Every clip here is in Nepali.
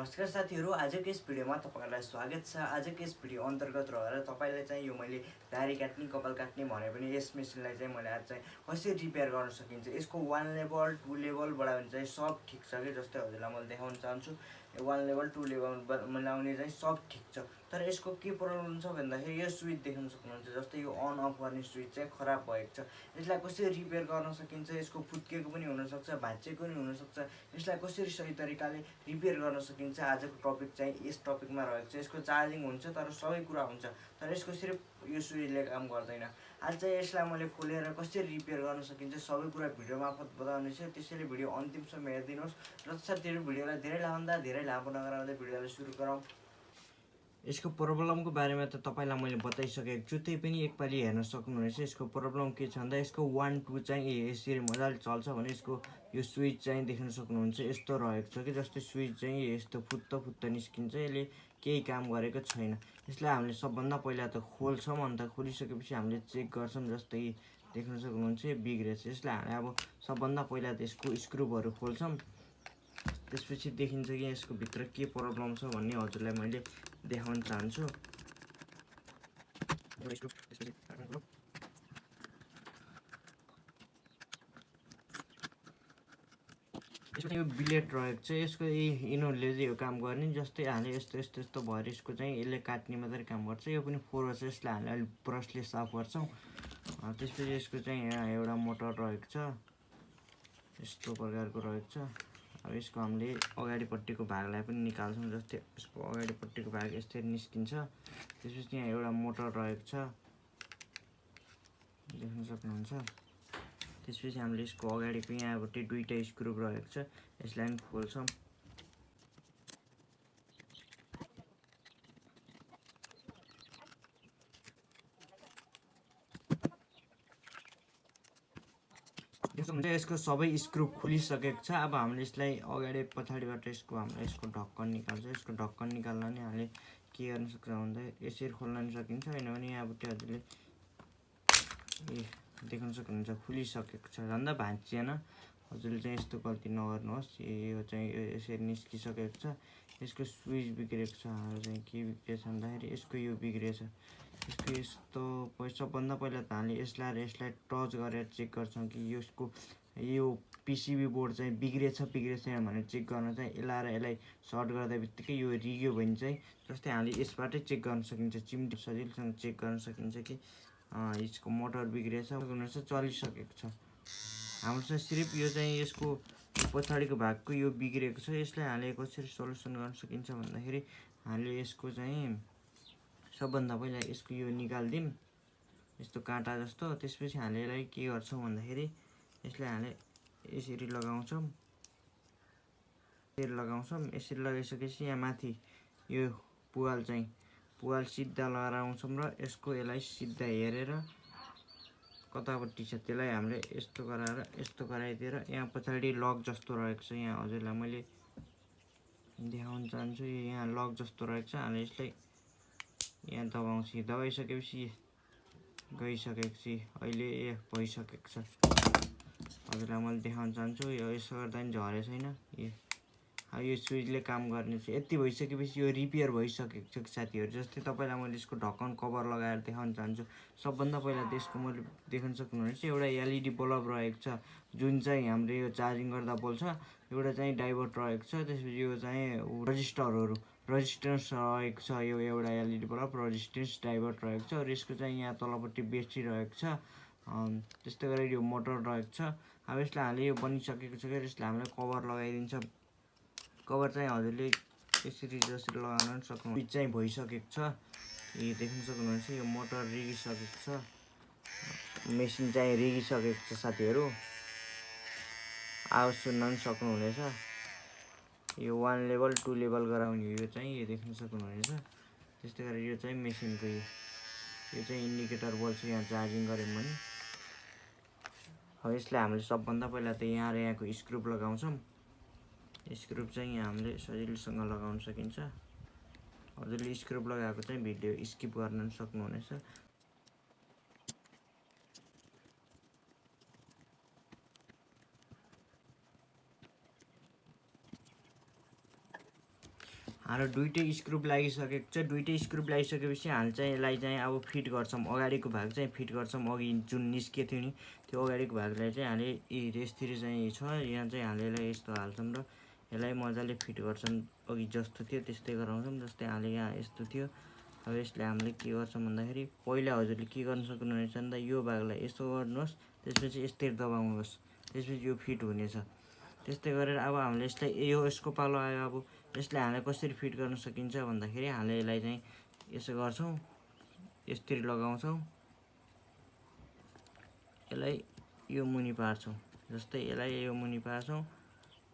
नमस्कार साथीहरु, आजको यस भिडियोमा तपाईहरुलाई स्वागत छ। आजको यस भिडियो अन्तर्गत रहेर तपाईले चाहिँ यो मैले दाढी काट्ने कपाल काट्ने भने पनि यस मेसिनलाई चाहिँ मैले आज चाहिँ कसरी रिपेयर गर्न सकिन्छ, यसको 1 लेभल 2 लेभलबाट भने चाहिँ सब ठीक छ के। जस्तै हजुरलाई मैले देखाउन चाहन्छु, 1 लेभल 2 लेभल मिलाउने चाहिँ सब ठीक छ। तर यसको के प्रब्लम छ भन्दाखेरि यो स्विच देख्न सक्नुहुन्छ, जस्तै यो अन अफ गर्ने स्विच चाहिँ खराब भएको छ। यसलाई कसरी रिपेयर गर्न सकिन्छ, यसको फुत्केको पनि हुन सक्छ, भाँचेको पनि हुन सक्छ। यसलाई कसरी सही तरिकाले रिपेयर गर्न सकिन्छ, आजको टपिक चाहिँ यस टपिकमा रहेको छ। यसको चार्जिङ हुन्छ तर सबै कुरा हुन्छ, तर यसको सिर्फ यो स्विचले काम गर्दैन। आज चाहिँ यसलाई मैले खोलेर कसरी रिपेयर गर्न सकिन्छ सबै कुरा भिडियो मार्फत बताउने छु, त्यसैले भिडियो अन्तिमसम्म हेरिदिनुहोस्। र साथीहरु, भिडियोलाई धेरै लामो नगराउँदै भिडियोलाई सुरु गरौँ। यसको प्रब्लमको बारेमा त तपाईलाई मैले बताइसकेको छु, त्यही पनि एकपालि हेर्न सक्नुहुनेछ। यसको प्रब्लम के छ भन्दा यसको 1 2 चाहिँ यसरी मजाले चल्छ भने यसको यो स्विच चाहिँ देख्न सक्नुहुन्छ यस्तो रहेको छ कि। जस्तै स्विच चाहिँ यस्तो फुत्त निस्किन्छ, यसले केही काम गरेको छैन। यसलाई हामीले सबभन्दा पहिला त खोल्छौँ, अन्त खोलिसकेपछि हामीले चेक गर्छौँ। जस्तै देख्न सक्नुहुन्छ यो बिग्रेछ। यसलाई हामी अब सबभन्दा पहिला त यसको स्क्रुहरू खोल्छौँ, त्यसपछि देखिन्छ कि यसको भित्र के प्रब्लम छ भन्ने हजुरलाई मैले देखाउन चाहन्छु। यसमा यो बिलेट रहेको छ, यसको यिनीहरूले चाहिँ यो काम गर्ने। जस्तै हामीले यस्तो भएर यसको चाहिँ यसले काट्ने मात्रै काम गर्छ। यो पनि फोहोर छ, यसलाई हामीले अलिक ब्रसले साफ गर्छौँ। त्यसपछि यसको चाहिँ यहाँ एउटा मोटर रहेको छ, यस्तो प्रकारको रहेको छ। अब यसको हामीले अगाडिपट्टिको भागलाई पनि निकाल्छौँ। जस्तै यसको अगाडिपट्टिको भाग यसरी निस्किन्छ। त्यसपछि यहाँ एउटा मोटर रहेको छ, देख्न सक्नुहुन्छ। त्यसपछि हामीले यसको अगाडिको यहाँबाट दुईटा स्क्रू रहेको छ, यसलाई पनि खोल्छौँ। यसको सबै स्क्रू खुलिसकेको छ। अब हामीले यसलाई अगाडि पछाडिबाट यसको ढक्कन निकाल्छ। यसको ढक्कन निकाल्न नि हामीले के गर्न सक्छ भन्दा यसरी खोल्न नि सकिन्छ, हैन भने यहाँबाट हजुरले देख्न सक्नुहुन्छ खुलिसकेको छ, झन्डा भाँचिएन। हजुरले चाहिँ यस्तो गल्ती नगर्नुहोस्। यो चाहिँ यसरी निस्किसकेको छ। यसको स्विच बिग्रेको छ, चाहिँ के बिग्रेछ भन्दाखेरि यसको यो बिग्रेछ। यसको यस्तो सबभन्दा पहिला त हामीले यसलाई टच गरेर चेक गर्छौँ कि यो पिसिबी बोर्ड चाहिँ बिग्रेछ छैन भनेर चेक गर्न चाहिँ यसलाई सर्ट गर्दा बित्तिकै यो रिग्यो भने चाहिँ जस्तै हामीले यसबाटै चेक गर्न सकिन्छ। चिम्टी सजिलोसँग चेक गर्न सकिन्छ कि यसको मोटर बिग्रेछ, चलिसकेको छ। हाम्रो चाहिँ सिर्फ यो चाहिँ यसको पछाडिको भागको यो बिग्रेको छ। यसलाई हामीले कसरी सल्युसन गर्न सकिन्छ भन्दाखेरि हामीले यसको चाहिँ सबभन्दा पहिला यसको यो निकाल्दिउँ, यस्तो काँटा जस्तो। त्यसपछि हामीले यसलाई के गर्छौँ भन्दाखेरि यसलाई हामीले यसरी लगाउँछौँ। यसरी लगाइसकेपछि यहाँ माथि यो पुवाल सिधा लगाएर आउँछौँ र यसलाई सिधा हेरेर कतापट्टि छ त्यसलाई हामीले यस्तो गराइदिएर यहाँ पछाडि लक जस्तो रहेको छ। यहाँ हजुरलाई मैले देखाउन चाहन्छु, यहाँ लक जस्तो रहेको छ। हामीले यसलाई यहाँ दबाइसकेपछि गइसकेपछि अहिले भइसकेको छ। हजुरलाई मैले देखाउन चाहन्छु, यो यसो गर्दा पनि झरेको छैन। यो स्विचले काम गर्ने छ। यति भइसकेपछि यो रिपेयर भइसकेको छ साथीहरु। जस्तै तपाईलाई मैले यसको ढक्कन कभर लगाएर देखाउन चाहन्छु। सबभन्दा पहिला त्यसको मैले देख्न सक्नुहुनेछ एउटा एलइडी बल्ब रहेको छ, जुन चाहिँ हाम्रो यो चार्जिङ गर्दा बल्छ। एउटा चाहिँ डाइभर्ट रहेको छ, त्यसपछि यो चाहिँ रेजिस्टेन्स रहेको छ। यो एउटा एलइडी बल्ब रेजिस्टेन्स डाइभर्ट रहेको छ, र यसको चाहिँ यहाँ तलपट्टि ब्याट्री रहेको छ। त्यस्तै गरेर यो मोटर रहेको छ। अब यसलाई हामीले यो बनिसकेको छ कि यसलाई हामीले कभर लगाइदिन्छ। कभर चाहिँ हजुरले यसरी जसरी लगाउन सक्नुहुन्छ। स्विच चाहिँ भइसकेको छ, यो देख्न सक्नुहुन्छ। यो मोटर रिगिसकेको छ, मेसिन चाहिँ रिगिसकेको छ साथीहरु। आवाज सुन्न पनि सक्नुहुनेछ। यो 1 लेभल 2 लेभल गराउने यो चाहिँ यो देख्न सक्नुहुनेछ। त्यस्तै गरेर यो चाहिँ मेसिनको यो चाहिँ इन्डिकेटर बल्छ यहाँ चार्जिङ गर्यौं भने। अब यसलाई हामीले सबभन्दा पहिला त यहाँ र यहाँको स्क्रू लगाउँछौँ। स्क्रू चाहिँ यहाँ हामीले सजिलोसँग लगाउन सकिन्छ। हजुरले स्क्रू लगाएको चाहिँ भिडियो स्किप गर्न सक्नुहुनेछ। हाम्रो दुईटै स्क्रुप लागिसकेको छ। दुईटै स्क्रुप लागिसकेपछि हामीले चाहिँ यसलाई चाहिँ अब फिट गर्छौँ। अगाडिको भाग चाहिँ फिट गर्छौँ। अघि जुन निस्केको थियो नि त्यो अगाडिको भागलाई चाहिँ हामीले यसतिर चाहिँ छ, यहाँ चाहिँ हामीले यसलाई यस्तो हाल्छौँ र यसलाई मजाले फिट गर्छौँ। अघि जस्तो थियो त्यस्तै गराउँछौँ। जस्तै हामीले यहाँ यस्तो थियो। अब यसले हामीले के गर्छौँ भन्दाखेरि पहिला हजुरले के गर्न सक्नुहुनेछ भन्दा यो भागलाई यसो गर्नुहोस्, त्यसपछि यस्तै दबाउनुहोस्, त्यसपछि यो फिट हुनेछ। त्यस्तै गरेर अब हामीले यसलाई यसको पालो आयो। अब यसलाई हामीले कसरी फिट गर्न सकिन्छ भन्दाखेरि हामीले यसलाई चाहिँ यसो गर्छौँ, यसरी लगाउँछौँ, यसलाई यो मुनि पार्छौँ। जस्तै यसलाई यो मुनि पार्छौँ।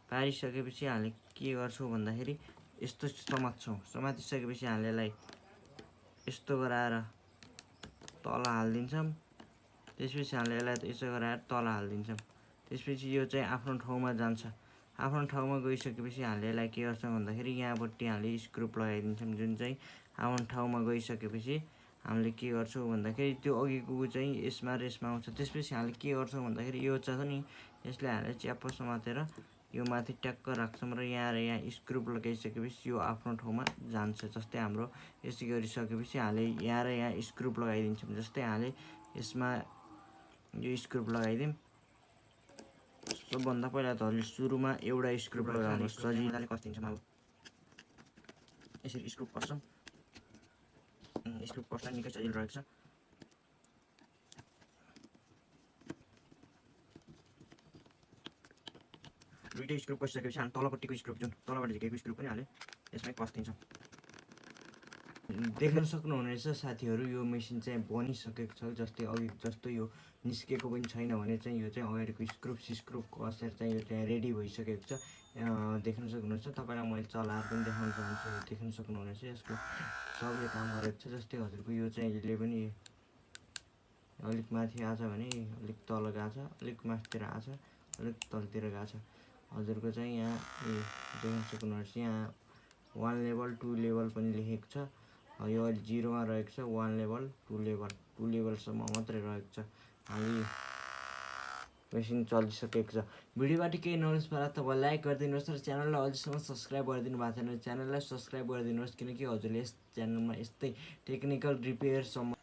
पारिसकेपछि हामीले के गर्छौँ भन्दाखेरि यस्तो समात्छौँ। समातिसकेपछि हामीले यसलाई यस्तो गराएर तल हालिदिन्छौँ। त्यसपछि हामीले यसलाई यसो गराएर तल हालिदिन्छौँ। त्यसपछि यो चाहिँ आफ्नो ठाउँमा जान्छ। आफ्नो ठाउँमा गइसकेपछि हामीले यसलाई के गर्छौँ भन्दाखेरि यहाँपट्टि हामीले स्क्रुप लगाइदिन्छौँ। जुन चाहिँ आफ्नो ठाउँमा गइसकेपछि हामीले के गर्छौँ भन्दाखेरि त्यो अघिको चाहिँ यसमा र यसमा आउँछ। त्यसपछि हामीले के गर्छौँ भन्दाखेरि यो छ नि यसलाई हामीले च्याप्प समातेर यो माथि ट्याक्क राख्छौँ र यहाँ स्क्रुप लगाइसकेपछि यो आफ्नो ठाउँमा जान्छ। जस्तै हाम्रो यसै गरिसकेपछि हामीले यहाँ र यहाँ स्क्रुप लगाइदिन्छौँ। जस्तै हामीले यसमा यो स्क्रुप लगाइदिउँ। सबभन्दा पहिला त हामीले सुरुमा एउटा स्क्रुप लगाउनुहोस्, सजिलोले कस्दिन्छौँ। अब यसरी स्क्रुप कस्छौँ। स्क्रुप कस्न निकै सजिलो रहेको छ। दुईटै स्क्रुप कसिसकेपछि हामी तलपट्टिको स्क्रुप जुन तलबाट झिकेको स्क्रुप पनि हामीले यसमै कस्दिन्छौँ। देख्न सक्नुहुनेछ साथीहरू, यो मेसिन चाहिँ बनिसकेको छ। जस्तै अघि जस्तो यो निस्केको पनि छैन भने चाहिँ यो चाहिँ अगाडिको स्क्रुप कसेर चाहिँ यो चाहिँ रेडी भइसकेको छ। देख्न सक्नुहुनेछ। तपाईँलाई मैले चलाएर पनि देखाउन चाहन्छु। देख्न सक्नुहुनेछ यसको सबले काम गरेको छ। जस्तै हजुरको यो चाहिँ यसले पनि अलिक माथि आछ भने अलिक तल गएको छ, अलिक माथितिर आछ, अलिक तलतिर गएको छ। हजुरको चाहिँ यहाँ देख्न सक्नुहुनेछ। यहाँ 1 लेभल 2 लेभल पनि लेखेको छ। यो अहिले 0 मा रहेको छ। 1 लेभल 2 लेभलसम्म मात्रै रहेको छ। हामी मेसिन चलिसकेको छ। भिडियोबाट केही नलेज पाएर तपाईँ लाइक गरिदिनुहोस् र च्यानललाई अझैसम्म सब्सक्राइब गरिदिनु भएको छैन च्यानललाई सब्सक्राइब गरिदिनुहोस्, किनकि हजुरले यस च्यानलमा यस्तै टेक्निकल रिपेयरसम्म